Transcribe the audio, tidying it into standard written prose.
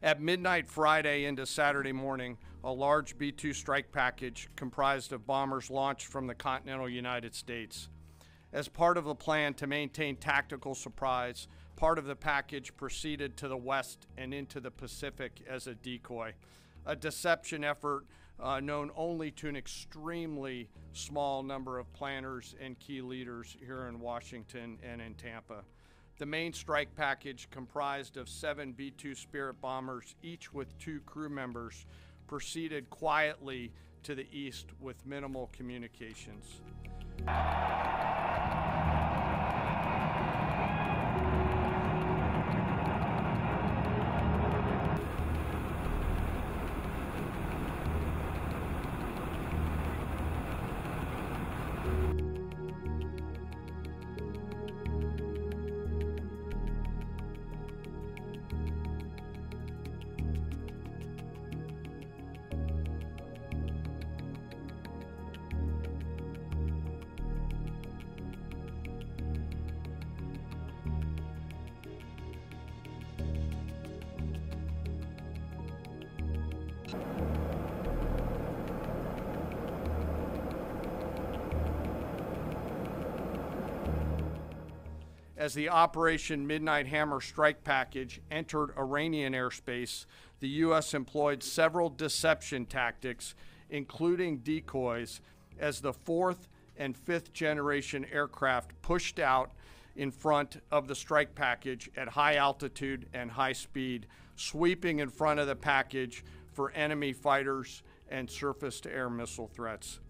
At midnight Friday into Saturday morning, a large B-2 strike package comprised of bombers launched from the continental United States. As part of the plan to maintain tactical surprise, part of the package proceeded to the west and into the Pacific as a decoy, a deception effort known only to an extremely small number of planners and key leaders here in Washington and in Tampa. The main strike package, comprised of 7 B-2 Spirit bombers, each with 2 crew members, proceeded quietly to the east with minimal communications. As the Operation Midnight Hammer strike package entered Iranian airspace, the U.S. employed several deception tactics, including decoys, as the 4th and 5th generation aircraft pushed out in front of the strike package at high altitude and high speed, sweeping in front of the package for enemy fighters and surface-to-air missile threats.